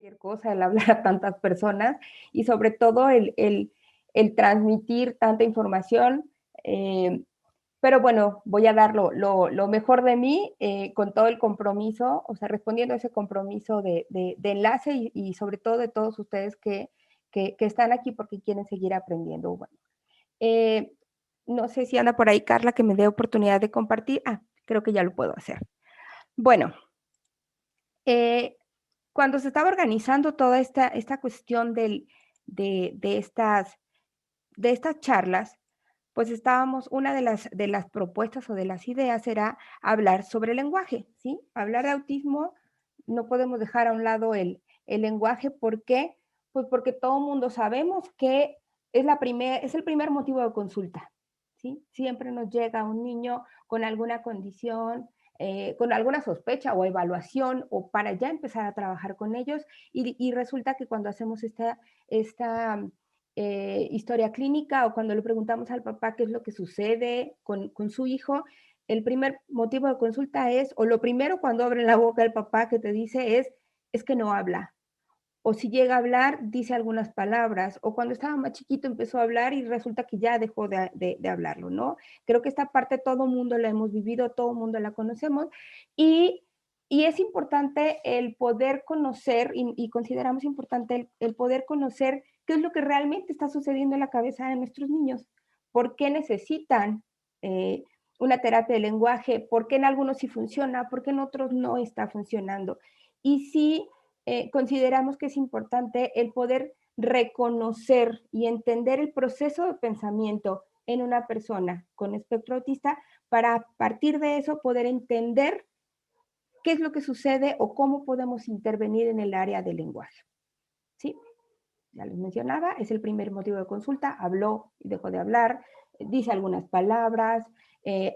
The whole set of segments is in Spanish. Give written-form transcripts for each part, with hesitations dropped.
cualquier cosa, el hablar a tantas personas y sobre todo el transmitir tanta información. Pero bueno, voy a dar lo mejor de mí con todo el compromiso, o sea, respondiendo a ese compromiso de enlace y sobre todo de todos ustedes que están aquí porque quieren seguir aprendiendo. Bueno, eh, no sé si anda por ahí Carla que me dé oportunidad de compartir. Ah, creo que ya lo puedo hacer. Bueno, cuando se estaba organizando toda esta cuestión de estas charlas, pues estábamos, una de las propuestas o de las ideas era hablar sobre el lenguaje, ¿sí? Hablar de autismo, no podemos dejar a un lado el lenguaje. ¿Por qué? Pues porque todo el mundo sabemos que es el primer motivo de consulta, ¿sí? Siempre nos llega un niño con alguna condición, con alguna sospecha o evaluación o para ya empezar a trabajar con ellos y resulta que cuando hacemos esta historia clínica o cuando le preguntamos al papá qué es lo que sucede con su hijo, el primer motivo de consulta es, o lo primero cuando abre la boca el papá que te dice es que no habla. O si llega a hablar, dice algunas palabras, o cuando estaba más chiquito empezó a hablar y resulta que ya dejó de hablarlo, ¿no? Creo que esta parte todo mundo la hemos vivido, todo mundo la conocemos, y, y es importante el poder conocer, y consideramos importante el poder conocer qué es lo que realmente está sucediendo en la cabeza de nuestros niños, por qué necesitan una terapia de lenguaje, por qué en algunos sí funciona, por qué en otros no está funcionando. Y sí, consideramos que es importante el poder reconocer y entender el proceso de pensamiento en una persona con espectro autista para a partir de eso poder entender qué es lo que sucede o cómo podemos intervenir en el área del lenguaje. ¿Sí? Ya les mencionaba, es el primer motivo de consulta, habló y dejó de hablar, dice algunas palabras.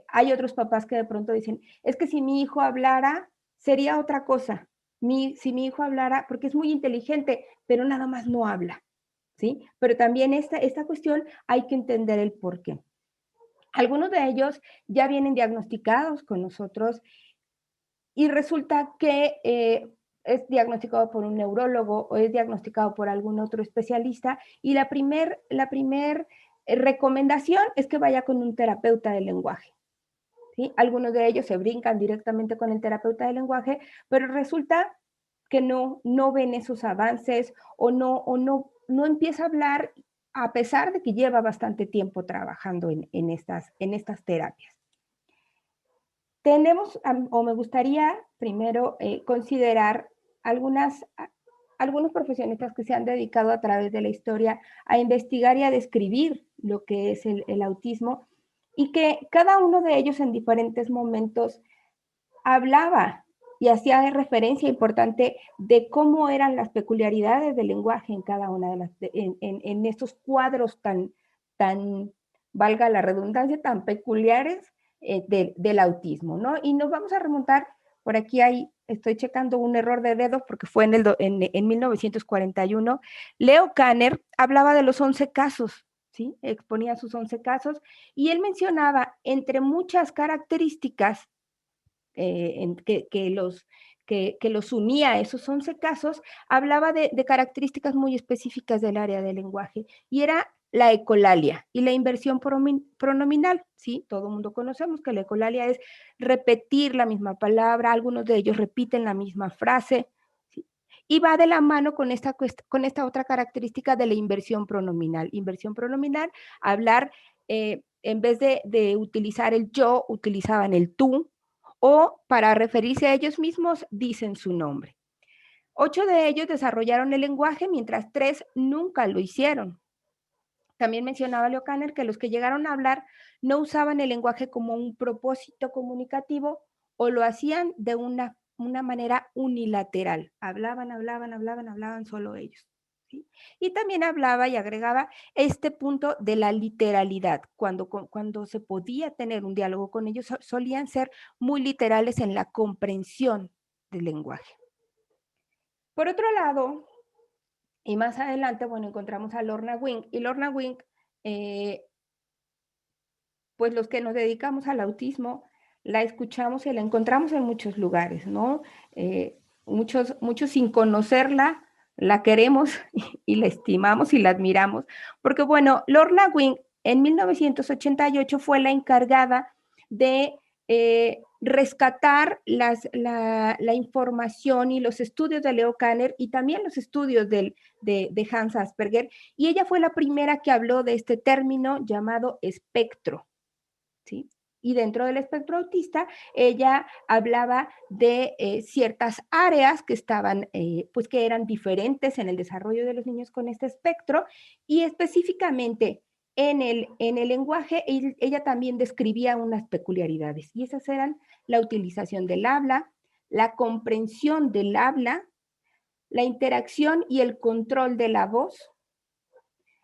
Hay otros papás que de pronto dicen, es que si mi hijo hablara, sería otra cosa. Si mi hijo hablara, porque es muy inteligente, pero nada más no habla, ¿sí? Pero también esta cuestión hay que entender el por qué. Algunos de ellos ya vienen diagnosticados con nosotros y resulta que es diagnosticado por un neurólogo o es diagnosticado por algún otro especialista y la primer recomendación es que vaya con un terapeuta del lenguaje. ¿Sí? Algunos de ellos se brincan directamente con el terapeuta del lenguaje, pero resulta que no ven esos avances o no empieza a hablar a pesar de que lleva bastante tiempo trabajando en estas terapias. Tenemos, o me gustaría primero considerar algunos profesionistas que se han dedicado a través de la historia a investigar y a describir lo que es el autismo y que cada uno de ellos en diferentes momentos hablaba y hacía referencia importante de cómo eran las peculiaridades del lenguaje en cada una de en estos cuadros tan, valga la redundancia, tan peculiares del autismo, ¿no? Y nos vamos a remontar, por aquí estoy checando un error de dedos porque fue en 1941. Leo Kanner hablaba de los 11 casos, ¿sí? Exponía sus 11 casos y él mencionaba, entre muchas características, que los unía a esos 11 casos, hablaba de características muy específicas del área del lenguaje, y era la ecolalia y la inversión pronominal, ¿sí? Todo el mundo conocemos que la ecolalia es repetir la misma palabra, algunos de ellos repiten la misma frase, ¿sí? Y va de la mano con esta otra característica de la inversión pronominal. Inversión pronominal, hablar, en vez de utilizar el yo, utilizaban el tú, o para referirse a ellos mismos dicen su nombre. 8 de ellos desarrollaron el lenguaje, mientras 3 nunca lo hicieron. También mencionaba Leo Kanner que los que llegaron a hablar no usaban el lenguaje como un propósito comunicativo o lo hacían de una manera unilateral. Hablaban solo ellos. ¿Sí? Y también hablaba y agregaba este punto de la literalidad. Cuando se podía tener un diálogo con ellos, solían ser muy literales en la comprensión del lenguaje. Por otro lado, y más adelante, bueno, encontramos a Lorna Wing. Y Lorna Wing, pues los que nos dedicamos al autismo, la escuchamos y la encontramos en muchos lugares, ¿no? Muchos sin conocerla, la queremos y la estimamos y la admiramos, porque bueno, Lorna Wing en 1988 fue la encargada de rescatar la información y los estudios de Leo Kanner y también los estudios de Hans Asperger, y ella fue la primera que habló de este término llamado espectro, ¿sí? Y dentro del espectro autista, ella hablaba de ciertas áreas que estaban, pues que eran diferentes en el desarrollo de los niños con este espectro, y específicamente en el lenguaje, ella también describía unas peculiaridades, y esas eran la utilización del habla, la comprensión del habla, la interacción y el control de la voz,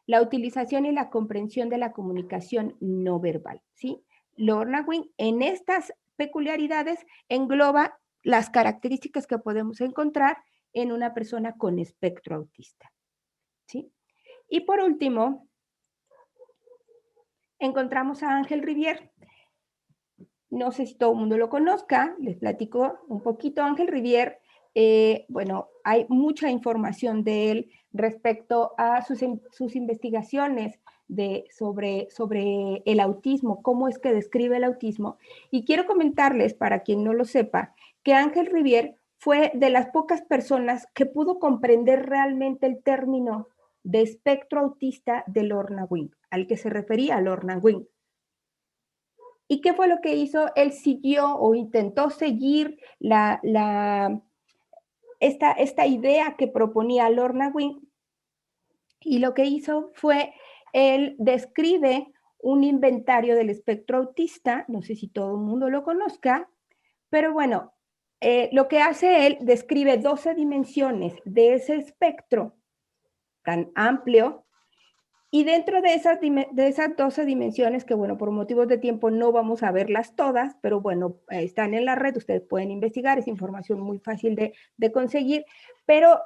la utilización y la comprensión de la comunicación no verbal, ¿sí? Lorna Wing en estas peculiaridades engloba las características que podemos encontrar en una persona con espectro autista, ¿sí? Y por último, encontramos a Ángel Rivière. No sé si todo el mundo lo conozca, les platico un poquito. Ángel Rivière, bueno, hay mucha información de él respecto a sus investigaciones sobre el autismo, cómo es que describe el autismo. Y quiero comentarles, para quien no lo sepa, que Ángel Rivière fue de las pocas personas que pudo comprender realmente el término de espectro autista de Lorna Wing, al que se refería Lorna Wing. ¿Y qué fue lo que hizo? Él siguió o intentó seguir esta idea que proponía Lorna Wing, y lo que hizo fue, él describe un inventario del espectro autista, no sé si todo el mundo lo conozca, pero bueno, lo que hace él, describe 12 dimensiones de ese espectro tan amplio. Y dentro de esas 12 dimensiones, que bueno, por motivos de tiempo no vamos a verlas todas, pero bueno, están en la red, ustedes pueden investigar, es información muy fácil de conseguir, pero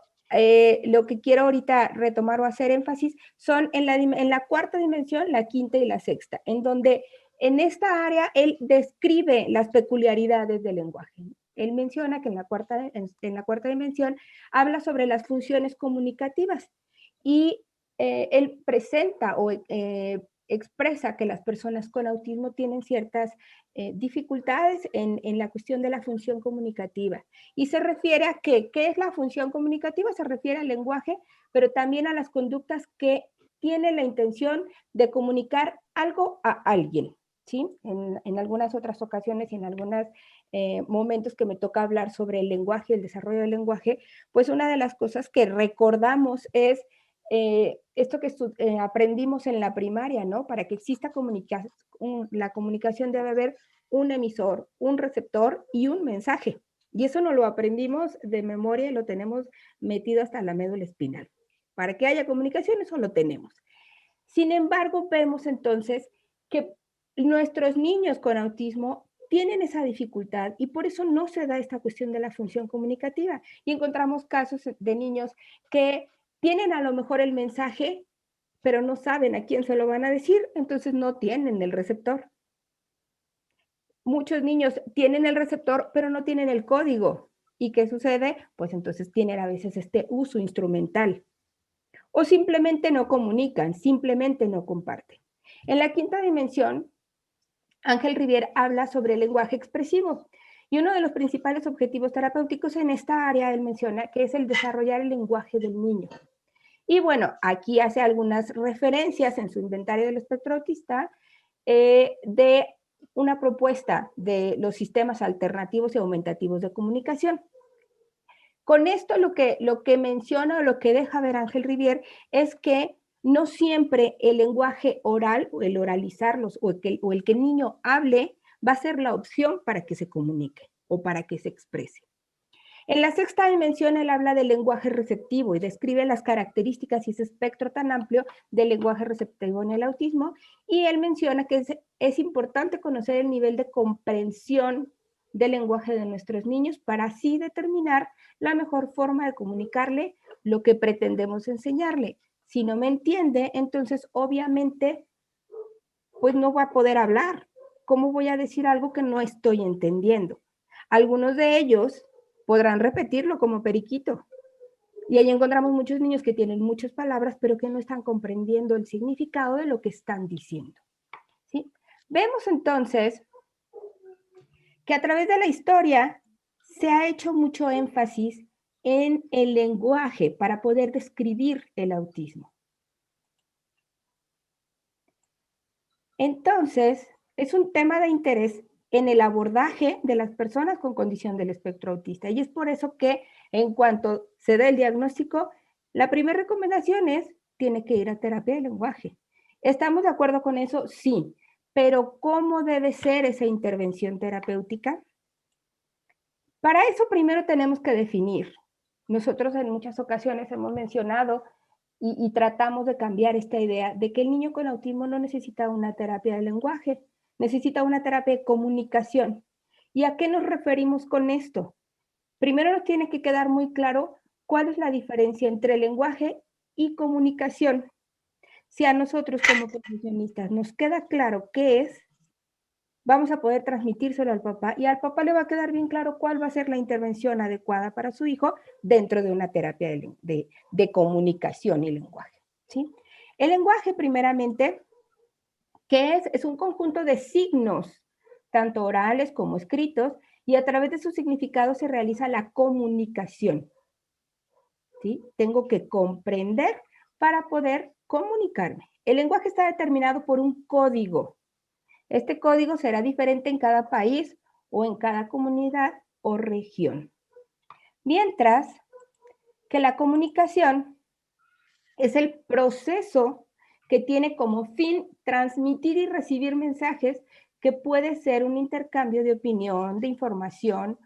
lo que quiero ahorita retomar o hacer énfasis son en la cuarta dimensión, la quinta y la sexta, en donde en esta área él describe las peculiaridades del lenguaje. Él menciona que en la cuarta dimensión habla sobre las funciones comunicativas, y él presenta o expresa que las personas con autismo tienen ciertas dificultades en la cuestión de la función comunicativa. Y se refiere a ¿qué es la función comunicativa? Se refiere al lenguaje, pero también a las conductas que tienen la intención de comunicar algo a alguien, ¿sí? En algunas otras ocasiones y en algunos momentos que me toca hablar sobre el lenguaje, el desarrollo del lenguaje, pues una de las cosas que recordamos es esto que aprendimos en la primaria, ¿no? Para que exista la comunicación debe haber un emisor, un receptor y un mensaje. Y eso no lo aprendimos de memoria y lo tenemos metido hasta la médula espinal. Para que haya comunicación, eso lo tenemos. Sin embargo, vemos entonces que nuestros niños con autismo tienen esa dificultad y por eso no se da esta cuestión de la función comunicativa. Y encontramos casos de niños que tienen a lo mejor el mensaje, pero no saben a quién se lo van a decir, entonces no tienen el receptor. Muchos niños tienen el receptor, pero no tienen el código. ¿Y qué sucede? Pues entonces tienen a veces este uso instrumental. O simplemente no comunican, simplemente no comparten. En la quinta dimensión, Ángel Rivière habla sobre el lenguaje expresivo. Y uno de los principales objetivos terapéuticos en esta área, él menciona, que es el desarrollar el lenguaje del niño. Y bueno, aquí hace algunas referencias en su inventario del espectro autista de una propuesta de los sistemas alternativos y aumentativos de comunicación. Con esto lo que menciona o lo que deja ver Ángel Rivière es que no siempre el lenguaje oral o el oralizarlos o el que el niño hable va a ser la opción para que se comunique o para que se exprese. En la sexta dimensión, él habla del lenguaje receptivo y describe las características y ese espectro tan amplio del lenguaje receptivo en el autismo, y él menciona que es importante conocer el nivel de comprensión del lenguaje de nuestros niños para así determinar la mejor forma de comunicarle lo que pretendemos enseñarle. Si no me entiende, entonces obviamente pues no va a poder hablar. ¿Cómo voy a decir algo que no estoy entendiendo? Algunos de ellos podrán repetirlo como periquito, Y ahí encontramos muchos niños que tienen muchas palabras, pero que no están comprendiendo el significado de lo que están diciendo. ¿Sí? Vemos entonces que a través de la historia se ha hecho mucho énfasis en el lenguaje para poder describir el autismo. Entonces, es un tema de interés en el abordaje de las personas con condición del espectro autista. Y es por eso que en cuanto se dé el diagnóstico, la primera recomendación es, tiene que ir a terapia de lenguaje. ¿Estamos de acuerdo con eso? Sí. Pero ¿cómo debe ser esa intervención terapéutica? Para eso primero tenemos que definir. Nosotros en muchas ocasiones hemos mencionado y tratamos de cambiar esta idea de que el niño con autismo no necesita una terapia de lenguaje, necesita una terapia de comunicación. ¿Y a qué nos referimos con esto? Primero nos tiene que quedar muy claro cuál es la diferencia entre lenguaje y comunicación. Si a nosotros como profesionistas nos queda claro qué es, vamos a poder transmitírselo al papá y al papá le va a quedar bien claro cuál va a ser la intervención adecuada para su hijo dentro de una terapia de comunicación y lenguaje. ¿Sí? El lenguaje, primeramente, ¿qué es? Es un conjunto de signos, tanto orales como escritos, y a través de sus significados se realiza la comunicación. ¿Sí? Tengo que comprender para poder comunicarme. El lenguaje está determinado por un código. Este código será diferente en cada país o en cada comunidad o región. Mientras que la comunicación es el proceso que tiene como fin transmitir y recibir mensajes que puede ser un intercambio de opinión, de información,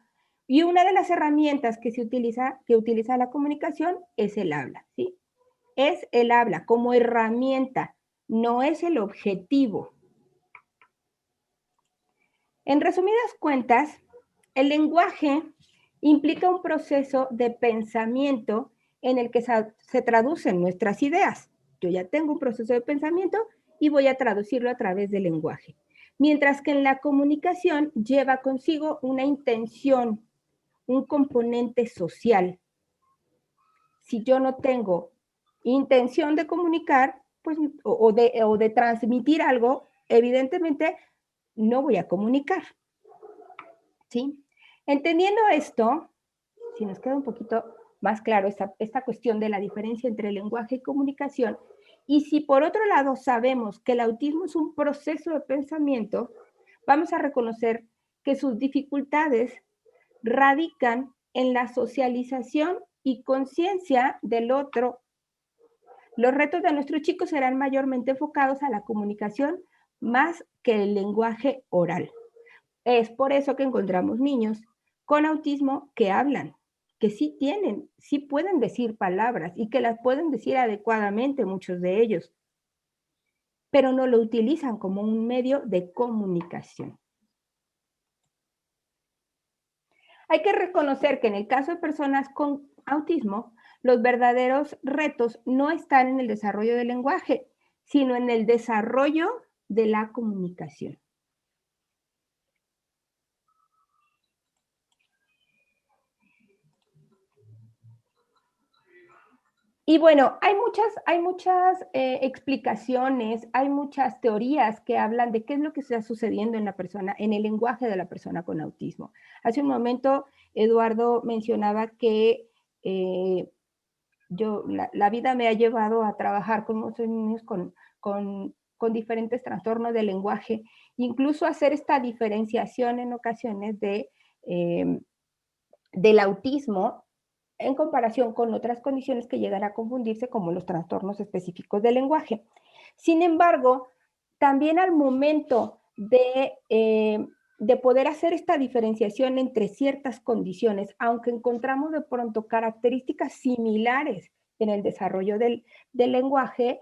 y una de las herramientas que utiliza la comunicación es el habla, ¿sí? Es el habla como herramienta, no es el objetivo. En resumidas cuentas, el lenguaje implica un proceso de pensamiento en el que se traducen nuestras ideas. Yo ya tengo un proceso de pensamiento y voy a traducirlo a través del lenguaje. Mientras que en la comunicación lleva consigo una intención, un componente social. Si yo no tengo intención de comunicar, pues, o de transmitir algo, evidentemente no voy a comunicar. ¿Sí? Entendiendo esto, si nos queda un poquito más claro esta cuestión de la diferencia entre lenguaje y comunicación, y si por otro lado sabemos que el autismo es un proceso de pensamiento, vamos a reconocer que sus dificultades radican en la socialización y conciencia del otro. Los retos de nuestros chicos serán mayormente enfocados a la comunicación más que el lenguaje oral. Es por eso que encontramos niños con autismo que hablan, que sí pueden decir palabras y que las pueden decir adecuadamente muchos de ellos, pero no lo utilizan como un medio de comunicación. Hay que reconocer que en el caso de personas con autismo, los verdaderos retos no están en el desarrollo del lenguaje, sino en el desarrollo de la comunicación. Y bueno, hay muchas explicaciones, hay muchas teorías que hablan de qué es lo que está sucediendo en la persona, en el lenguaje de la persona con autismo. Hace un momento, Eduardo mencionaba que la vida me ha llevado a trabajar con muchos niños con diferentes trastornos del lenguaje, incluso hacer esta diferenciación en ocasiones del autismo en comparación con otras condiciones que llegan a confundirse como los trastornos específicos del lenguaje. Sin embargo, también al momento de poder hacer esta diferenciación entre ciertas condiciones, aunque encontramos de pronto características similares en el desarrollo del lenguaje,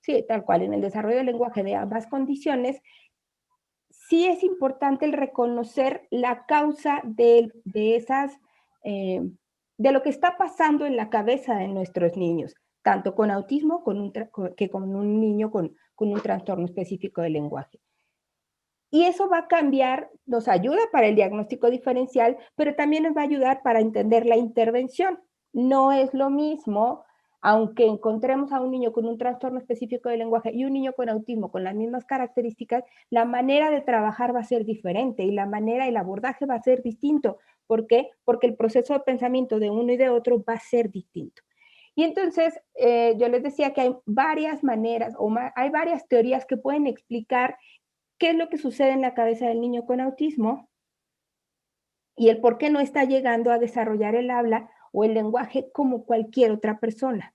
sí, tal cual, en el desarrollo del lenguaje de ambas condiciones, sí es importante el reconocer la causa eh, de lo que está pasando en la cabeza de nuestros niños, tanto con autismo que con un niño con un trastorno específico del lenguaje. Y eso va a cambiar, nos ayuda para el diagnóstico diferencial, pero también nos va a ayudar para entender la intervención. No es lo mismo, aunque encontremos a un niño con un trastorno específico del lenguaje y un niño con autismo con las mismas características, la manera de trabajar va a ser diferente y la manera, el abordaje va a ser distinto. ¿Por qué? Porque el proceso de pensamiento de uno y de otro va a ser distinto. Y entonces, yo les decía que hay varias maneras hay varias teorías que pueden explicar qué es lo que sucede en la cabeza del niño con autismo y el por qué no está llegando a desarrollar el habla o el lenguaje como cualquier otra persona.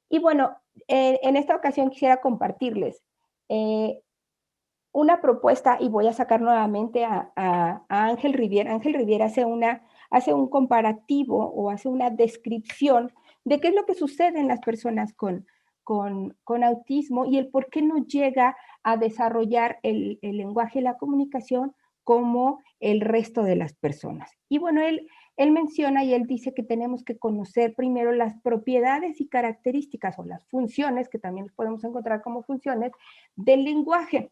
Y bueno, en esta ocasión quisiera compartirles eh, una propuesta y voy a sacar nuevamente a Ángel Riviera. Ángel Riviera hace un comparativo o hace una descripción de qué es lo que sucede en las personas con autismo y el por qué no llega a desarrollar el lenguaje y la comunicación como el resto de las personas. Y bueno, él menciona y él dice que tenemos que conocer primero las propiedades y características o las funciones, que también podemos encontrar como funciones, del lenguaje.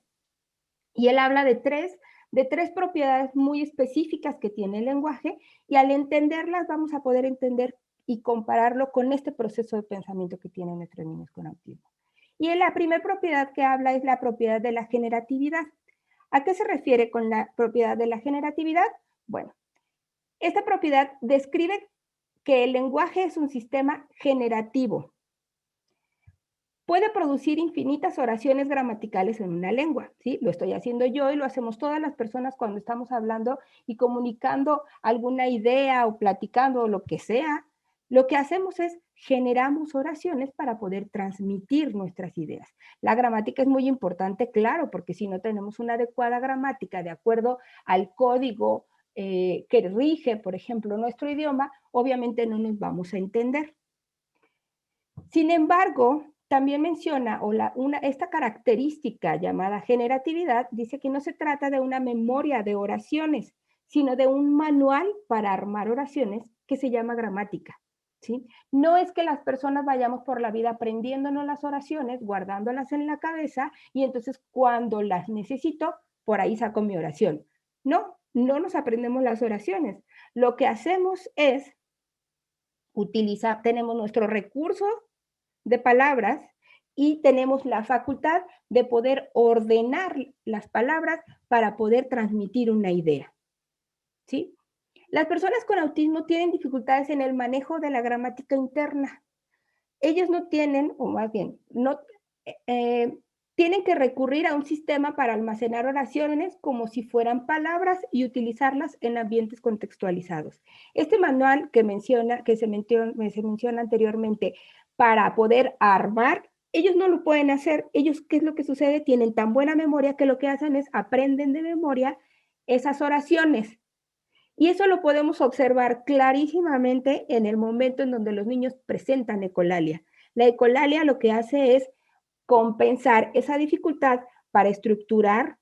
Y él habla de tres propiedades muy específicas que tiene el lenguaje y al entenderlas vamos a poder entender y compararlo con este proceso de pensamiento que tienen nuestros niños con autismo. Y la primera propiedad que habla es la propiedad de la generatividad. ¿A qué se refiere con la propiedad de la generatividad? Bueno, esta propiedad describe que el lenguaje es un sistema generativo. Puede producir infinitas oraciones gramaticales en una lengua, ¿sí? Lo estoy haciendo yo y lo hacemos todas las personas cuando estamos hablando y comunicando alguna idea o platicando o lo que sea. Lo que hacemos es generamos oraciones para poder transmitir nuestras ideas. La gramática es muy importante, claro, porque si no tenemos una adecuada gramática de acuerdo al código que rige, por ejemplo, nuestro idioma, obviamente no nos vamos a entender. Sin embargo, también menciona esta característica llamada generatividad, dice que no se trata de una memoria de oraciones, sino de un manual para armar oraciones que se llama gramática. ¿Sí? No es que las personas vayamos por la vida aprendiéndonos las oraciones, guardándolas en la cabeza y entonces cuando las necesito, por ahí saco mi oración. No, no nos aprendemos las oraciones. Lo que hacemos es utilizar, tenemos nuestro recurso de palabras y tenemos la facultad de poder ordenar las palabras para poder transmitir una idea, ¿sí? Las personas con autismo tienen dificultades en el manejo de la gramática interna. Ellos no tienen, o más bien, no, eh, tienen que recurrir a un sistema para almacenar oraciones como si fueran palabras y utilizarlas en ambientes contextualizados. Este manual que se menciona anteriormente para poder armar, ellos no lo pueden hacer. Ellos, ¿qué es lo que sucede? Tienen tan buena memoria que lo que hacen es aprenden de memoria esas oraciones. Y eso lo podemos observar clarísimamente en el momento en donde los niños presentan ecolalia. La ecolalia lo que hace es compensar esa dificultad para estructurar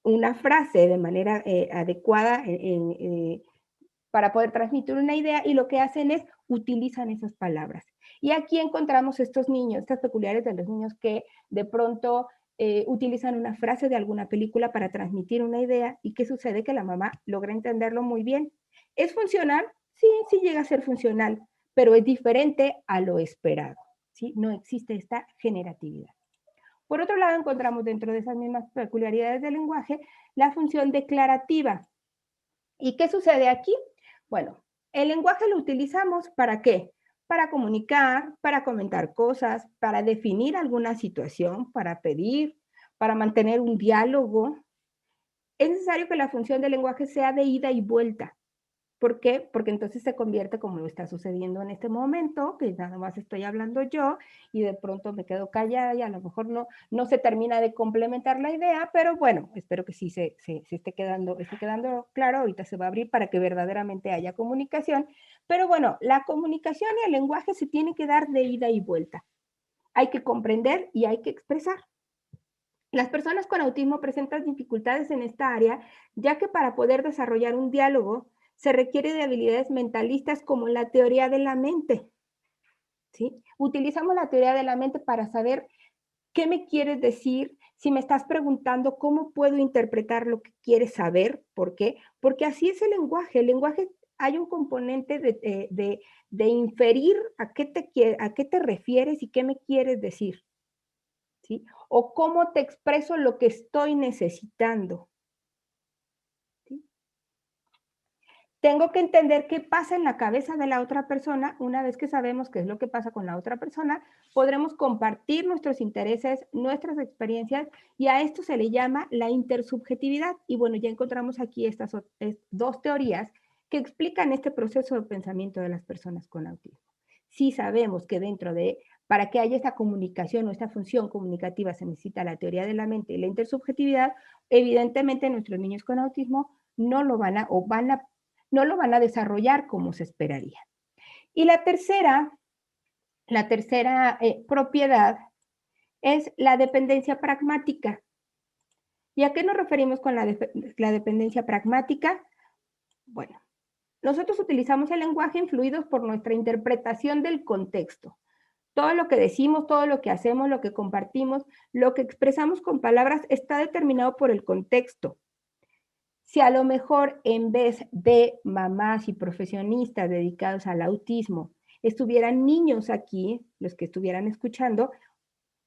una frase de manera adecuada para poder transmitir una idea y lo que hacen es utilizan esas palabras. Y aquí encontramos estos niños, estas peculiares de los niños que de pronto utilizan una frase de alguna película para transmitir una idea y qué sucede que la mamá logra entenderlo muy bien. ¿Es funcional? Sí, sí llega a ser funcional, pero es diferente a lo esperado. ¿Sí? No existe esta generatividad. Por otro lado, encontramos dentro de esas mismas peculiaridades del lenguaje la función declarativa. ¿Y qué sucede aquí? Bueno, el lenguaje lo utilizamos ¿para qué? Para comunicar, para comentar cosas, para definir alguna situación, para pedir, para mantener un diálogo. Es necesario que la función del lenguaje sea de ida y vuelta. ¿Por qué? Porque entonces se convierte como lo está sucediendo en este momento, que nada más estoy hablando yo y de pronto me quedo callada y a lo mejor no se termina de complementar la idea, pero bueno, espero que sí se esté quedando claro, ahorita se va a abrir para que verdaderamente haya comunicación, pero bueno, la comunicación y el lenguaje se tienen que dar de ida y vuelta. Hay que comprender y hay que expresar. Las personas con autismo presentan dificultades en esta área, ya que para poder desarrollar un diálogo se requiere de habilidades mentalistas como la teoría de la mente. ¿Sí? Utilizamos la teoría de la mente para saber qué me quieres decir, si me estás preguntando cómo puedo interpretar lo que quieres saber, ¿por qué? Porque así es el lenguaje hay un componente de inferir a qué te refieres y qué me quieres decir, ¿sí? O cómo te expreso lo que estoy necesitando, ¿sí? Tengo que entender qué pasa en la cabeza de la otra persona. Una vez que sabemos qué es lo que pasa con la otra persona, podremos compartir nuestros intereses, nuestras experiencias, y a esto se le llama la intersubjetividad. Y bueno, ya encontramos aquí estas dos teorías que explican este proceso de pensamiento de las personas con autismo. Sí sabemos que para que haya esta comunicación o esta función comunicativa se necesita la teoría de la mente y la intersubjetividad. Evidentemente nuestros niños con autismo no lo van a, o van a no lo van a desarrollar como se esperaría. Y la tercera propiedad es la dependencia pragmática. ¿Y a qué nos referimos con la dependencia pragmática? Bueno, nosotros utilizamos el lenguaje influidos por nuestra interpretación del contexto. Todo lo que decimos, todo lo que hacemos, lo que compartimos, lo que expresamos con palabras está determinado por el contexto. Si a lo mejor en vez de mamás y profesionistas dedicados al autismo, estuvieran niños aquí, los que estuvieran escuchando,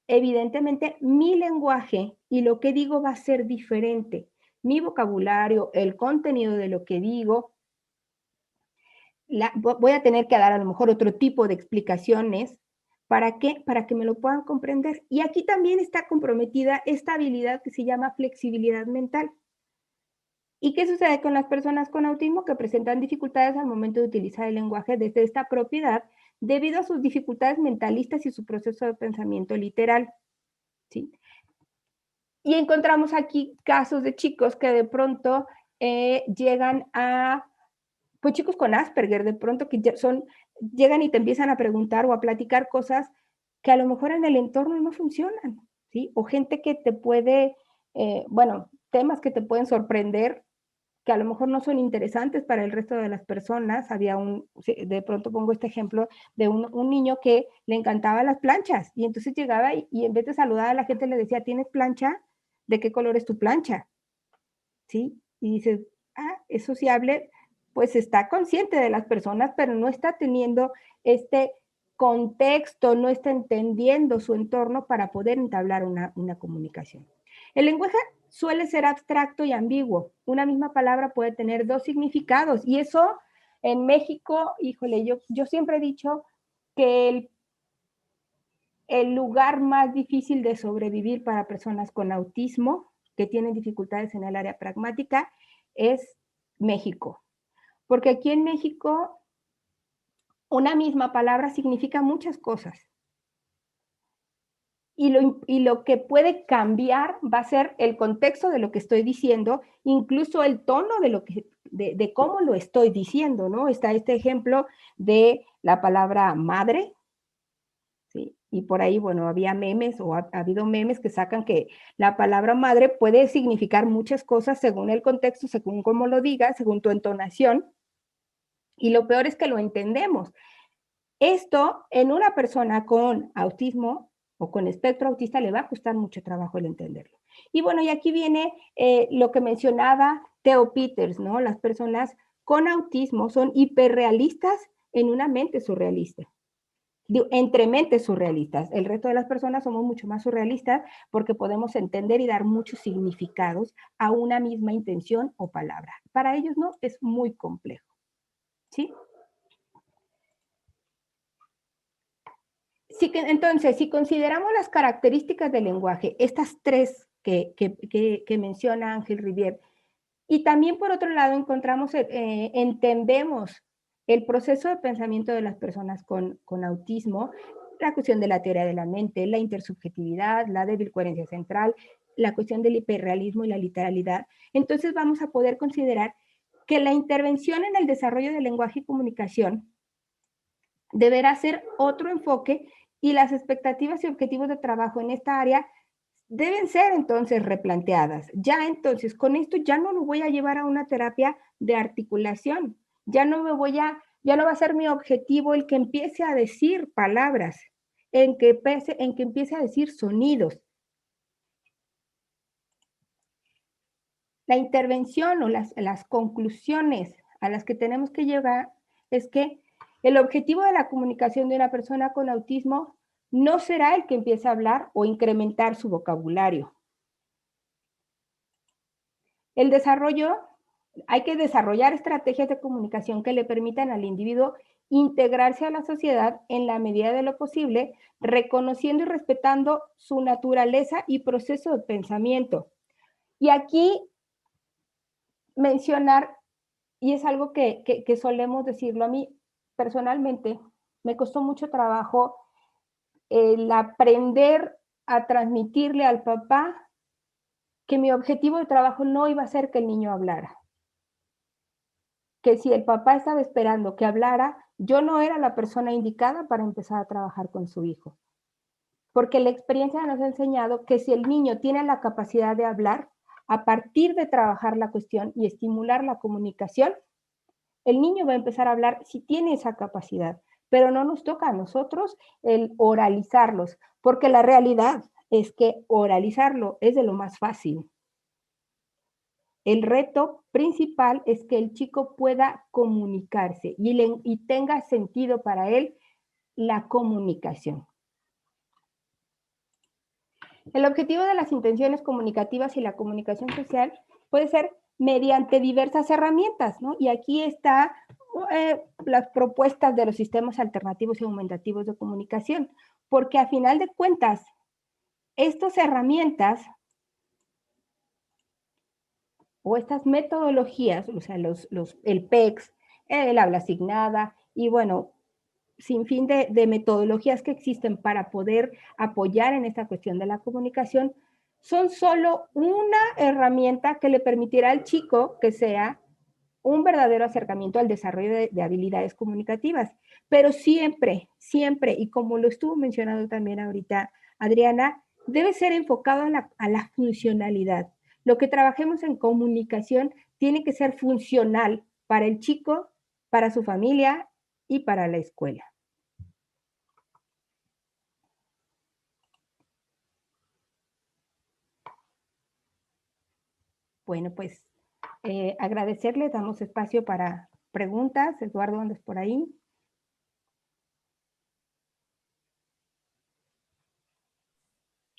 evidentemente mi lenguaje y lo que digo va a ser diferente. Mi vocabulario, el contenido de lo que digo, voy a tener que dar a lo mejor otro tipo de explicaciones. ¿Para qué? Para que me lo puedan comprender. Y aquí también está comprometida esta habilidad que se llama flexibilidad mental. ¿Y qué sucede con las personas con autismo que presentan dificultades al momento de utilizar el lenguaje desde esta propiedad debido a sus dificultades mentalistas y su proceso de pensamiento literal? ¿Sí? Y encontramos aquí casos de chicos que de pronto llegan a, pues chicos con Asperger, de pronto que llegan y te empiezan a preguntar o a platicar cosas que a lo mejor en el entorno no funcionan, ¿sí? O gente que te puede, bueno, temas que te pueden sorprender que a lo mejor no son interesantes para el resto de las personas. De pronto pongo este ejemplo de un niño que le encantaban las planchas y entonces llegaba y en vez de saludar a la gente le decía, ¿tienes plancha? ¿De qué color es tu plancha? ¿Sí? Y dices, es sociable, pues está consciente de las personas, pero no está teniendo este contexto, no está entendiendo su entorno para poder entablar una comunicación. El lenguaje suele ser abstracto y ambiguo. Una misma palabra puede tener dos significados y eso en México, híjole, yo siempre he dicho que el lugar más difícil de sobrevivir para personas con autismo que tienen dificultades en el área pragmática es México. Porque aquí en México una misma palabra significa muchas cosas. Y lo que puede cambiar va a ser el contexto de lo que estoy diciendo, incluso el tono de cómo lo estoy diciendo, ¿no? Está este ejemplo de la palabra madre, ¿sí? Y por ahí, bueno, había memes o ha habido memes que sacan que la palabra madre puede significar muchas cosas según el contexto, según cómo lo digas, según tu entonación. Y lo peor es que lo entendemos. Esto en una persona con autismo o con espectro autista le va a costar mucho trabajo el entenderlo. Y bueno, y aquí viene lo que mencionaba Theo Peters, ¿no? Las personas con autismo son hiperrealistas en una mente surrealista. Entre mentes surrealistas. El resto de las personas somos mucho más surrealistas porque podemos entender y dar muchos significados a una misma intención o palabra. Para ellos no, es muy complejo. ¿Sí? Entonces, si consideramos las características del lenguaje, estas tres que menciona Ángel Rivière, y también por otro lado entendemos el proceso de pensamiento de las personas con autismo, la cuestión de la teoría de la mente, la intersubjetividad, la débil coherencia central, la cuestión del hiperrealismo y la literalidad, entonces vamos a poder considerar que la intervención en el desarrollo del lenguaje y comunicación deberá ser otro enfoque y las expectativas y objetivos de trabajo en esta área deben ser entonces replanteadas. Ya entonces, con esto ya no lo voy a llevar a una terapia de articulación. Ya no va a ser mi objetivo el que empiece a decir palabras, en que empiece a decir sonidos. La intervención o las conclusiones a las que tenemos que llegar es que el objetivo de la comunicación de una persona con autismo no será el que empiece a hablar o incrementar su vocabulario. El desarrollo, hay que desarrollar estrategias de comunicación que le permitan al individuo integrarse a la sociedad en la medida de lo posible, reconociendo y respetando su naturaleza y proceso de pensamiento. Y aquí mencionar, y es algo que solemos decirlo, a mí personalmente me costó mucho trabajo el aprender a transmitirle al papá que mi objetivo de trabajo no iba a ser que el niño hablara. Que si el papá estaba esperando que hablara, yo no era la persona indicada para empezar a trabajar con su hijo. Porque la experiencia nos ha enseñado que si el niño tiene la capacidad de hablar, a partir de trabajar la cuestión y estimular la comunicación, el niño va a empezar a hablar si tiene esa capacidad, pero no nos toca a nosotros el oralizarlos, porque la realidad es que oralizarlo es de lo más fácil. El reto principal es que el chico pueda comunicarse y tenga sentido para él la comunicación. El objetivo de las intenciones comunicativas y la comunicación social puede ser mediante diversas herramientas, ¿no? Y aquí está las propuestas de los sistemas alternativos y aumentativos de comunicación, porque a final de cuentas, estas herramientas o estas metodologías, o sea, el PECS, el habla asignada y bueno, sin fin de metodologías que existen para poder apoyar en esta cuestión de la comunicación, son solo una herramienta que le permitirá al chico que sea un verdadero acercamiento al desarrollo de habilidades comunicativas. Pero siempre, siempre, y como lo estuvo mencionando también ahorita Adriana, debe ser enfocado a la funcionalidad. Lo que trabajemos en comunicación tiene que ser funcional para el chico, para su familia y para la escuela. Bueno, pues agradecerle, damos espacio para preguntas. Eduardo, ¿andas por ahí?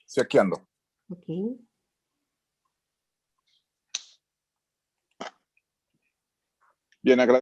Sí, aquí ando. Ok. Bien, agradezco.